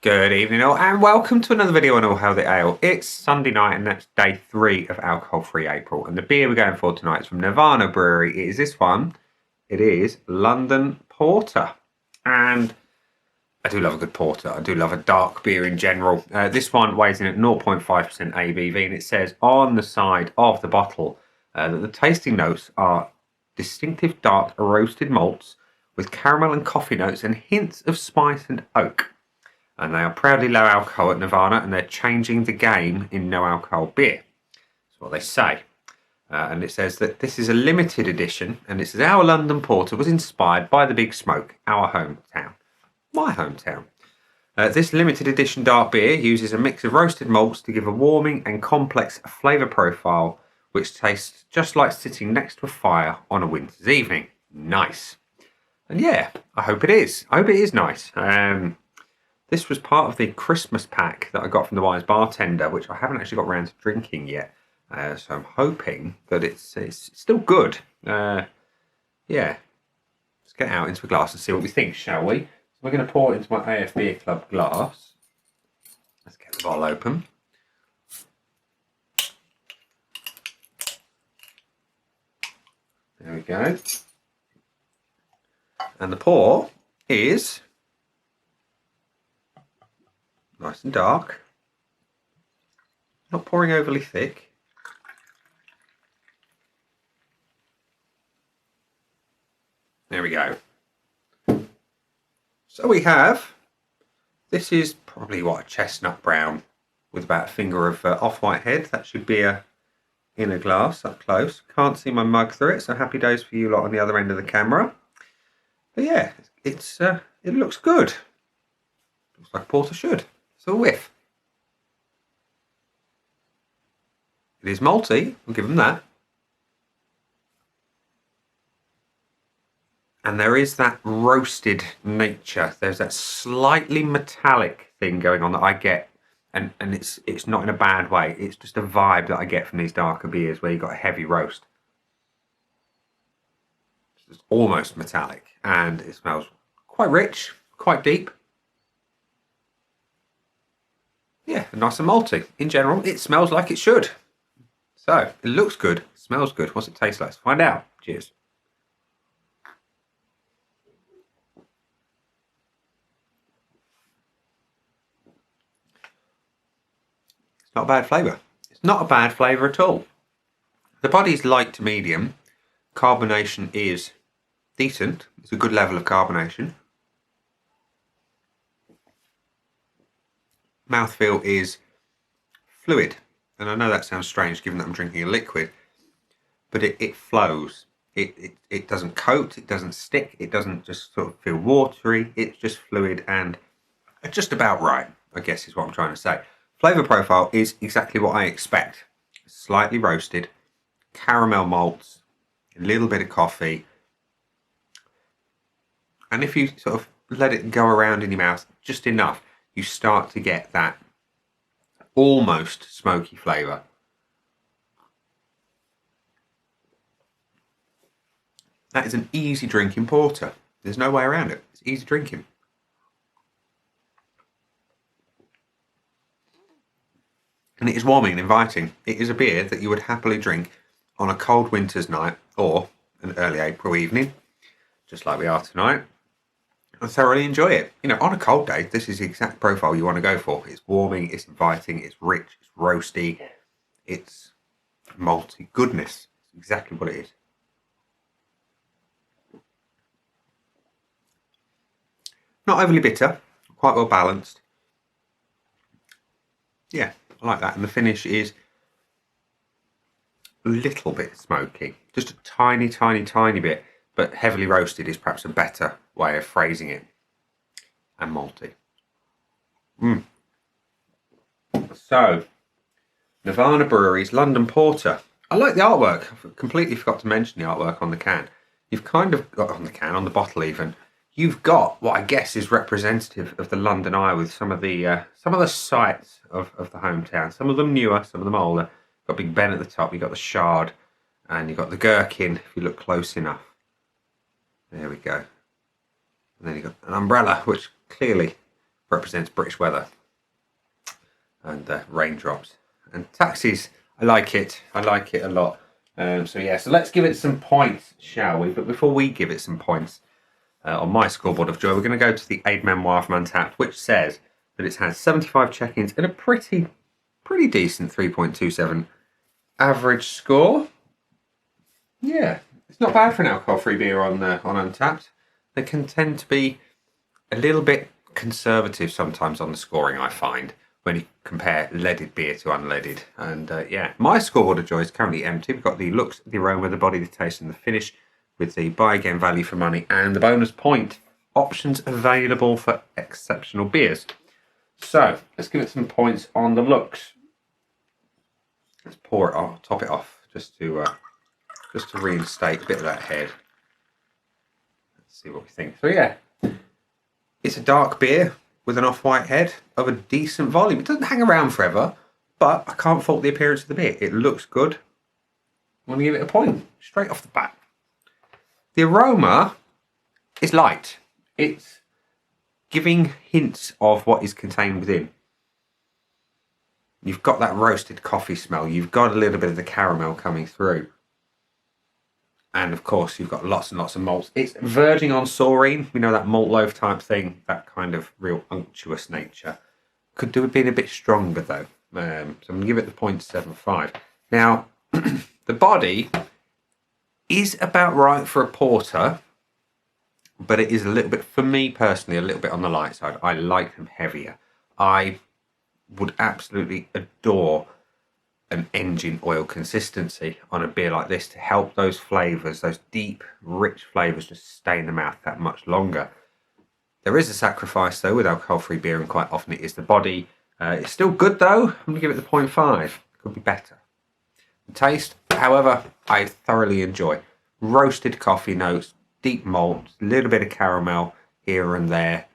Good evening all, and welcome to another video on All Hail the Ale. It's Sunday night and that's day 3 of alcohol-free April, and the beer we're going for tonight is from Nirvana Brewery. It is this one. It is London Porter, and I do love a good porter. I do love a dark beer in general. This one weighs in at 0.5% ABV, and it says on the side of the bottle that the tasting notes are distinctive dark roasted malts with caramel and coffee notes and hints of spice and oak. And they are proudly low alcohol at Nirvana, and they're changing the game in no alcohol beer. That's what they say. And it says that this is a limited edition, and it says our London Porter was inspired by the Big Smoke, our hometown. My hometown. This limited edition dark beer uses a mix of roasted malts to give a warming and complex flavour profile, which tastes just like sitting next to a fire on a winter's evening. Nice. And yeah, I hope it is. I hope it is nice. This was part of the Christmas pack that I got from the Wise Bartender, which I haven't actually got around to drinking yet. So I'm hoping that it's still good. Yeah. Let's get out into a glass and see what we think, shall we? So we're going to pour it into my AF Beer Club glass. Let's get the bottle open. There we go. And the pour is nice and dark, not pouring overly thick. There we go. So we have, this is probably what, a chestnut brown with about a finger of off-white head. That should be in a glass up close. Can't see my mug through it, so happy days for you lot on the other end of the camera. But yeah, it looks good. Looks like a porter should. So a whiff. It is malty, we'll give them that. And there is that roasted nature. There's that slightly metallic thing going on that I get. And it's not in a bad way. It's just a vibe that I get from these darker beers where you've got a heavy roast. It's almost metallic. And it smells quite rich, quite deep. Yeah, nice and malty. In general, it smells like it should. So, it looks good, smells good. What's it taste like? Let's find out. Cheers. It's not a bad flavour. It's not a bad flavour at all. The body's light to medium. Carbonation is decent. It's a good level of carbonation. Mouthfeel is fluid, and I know that sounds strange given that I'm drinking a liquid, but it flows. It doesn't coat, it doesn't stick, it doesn't just sort of feel watery. It's just fluid and just about right, I guess is what I'm trying to say. Flavour profile is exactly what I expect. Slightly roasted, caramel malts, a little bit of coffee, and if you sort of let it go around in your mouth just enough, you start to get that almost smoky flavour. That is an easy drinking porter. There's no way around it. It's easy drinking. And it is warming and inviting. It is a beer that you would happily drink on a cold winter's night or an early April evening, just like we are tonight. I thoroughly enjoy it. You know, on a cold day, this is the exact profile you want to go for. It's warming, it's inviting, it's rich, it's roasty, it's malty goodness. It's exactly what it is. Not overly bitter, quite well balanced. Yeah, I like that. And the finish is a little bit smoky. Just a tiny, tiny, tiny bit. But heavily roasted is perhaps a better way of phrasing it. And malty. So, Nirvana Brewery's London Porter. I like the artwork. I completely forgot to mention the artwork on the can. You've kind of got on the can, on the bottle even. You've got what I guess is representative of the London Eye with some of the sites of the hometown. Some of them newer, some of them older. You've got Big Ben at the top. You've got the Shard, and you've got the Gherkin. If you look close enough. There we go. And then you've got an umbrella, which clearly represents British weather and raindrops and taxis. I like it a lot. So let's give it some points, shall we? But before we give it some points on my scoreboard of joy, we're going to go to the Aid Memoir from Untapped, which says that it has 75 check-ins and a pretty decent 3.27 average score. Yeah, it's not bad for an alcohol-free beer on Untapped. They can tend to be a little bit conservative sometimes on the scoring, I find, when you compare leaded beer to unleaded. And my scoreboard of joy is currently empty. We've got the looks, the aroma, the body, the taste, and the finish, with the buy again value for money and the bonus point options available for exceptional beers. So let's give it some points on the looks. Let's pour it off, top it off, just to reinstate a bit of that head. Let's see what we think. So yeah, it's a dark beer with an off-white head of a decent volume. It doesn't hang around forever, but I can't fault the appearance of the beer. It looks good. I'm going to give it a point straight off the bat. The aroma is light. It's giving hints of what is contained within. You've got that roasted coffee smell. You've got a little bit of the caramel coming through. And of course, you've got lots and lots of malts. It's verging on saurine. You know, that malt loaf type thing, that kind of real unctuous nature. Could do with being a bit stronger though. So I'm going to give it the 0.75. Now, the body is about right for a porter, but it is a little bit, for me personally, a little bit on the light side. I like them heavier. I would absolutely adore an engine oil consistency on a beer like this to help those flavours, those deep, rich flavours, just stay in the mouth that much longer. There is a sacrifice though with alcohol-free beer, and quite often it is the body. It's still good though. I'm going to give it the 0.5. Could be better. The taste, however, I thoroughly enjoy. Roasted coffee notes, deep malt, a little bit of caramel here and there.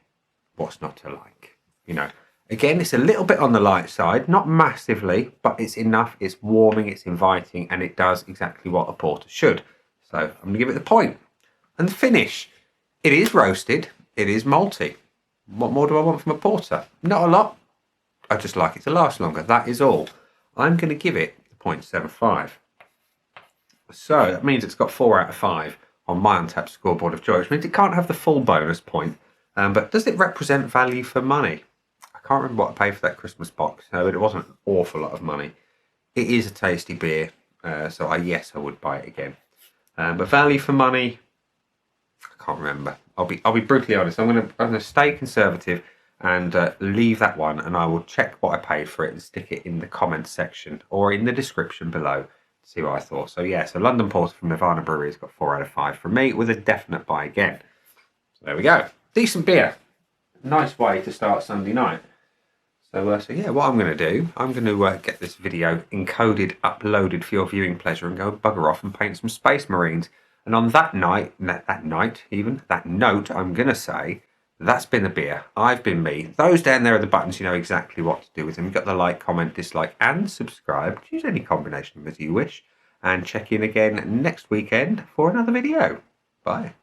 What's not to like? You know, again, it's a little bit on the light side, not massively, but it's enough. It's warming, it's inviting, and it does exactly what a porter should. So I'm going to give it the point. And the finish, it is roasted, it is malty. What more do I want from a porter? Not a lot. I just like it to last longer. That is all. I'm going to give it the 0.75. So that means it's got 4 out of 5 on my Untapped scoreboard of joy, which means it can't have the full bonus point. But does it represent value for money? I can't remember what I paid for that Christmas box, but it wasn't an awful lot of money. It is a tasty beer, so I would buy it again. But value for money, I can't remember. I'll be brutally honest. I'm gonna stay conservative and leave that one, and I will check what I paid for it and stick it in the comments section or in the description below to see what I thought. So so London Porter from Nirvana Brewery has got 4 out of 5 from me, with a definite buy again. So there we go. Decent beer. Nice way to start Sunday night. So what I'm going to do, I'm going to get this video encoded, uploaded for your viewing pleasure, and go bugger off and paint some Space Marines. And on that note, I'm going to say, that's been the beer. I've been me. Those down there are the buttons. You know exactly what to do with them. You've got the like, comment, dislike, and subscribe. Choose any combination as you wish. And check in again next weekend for another video. Bye.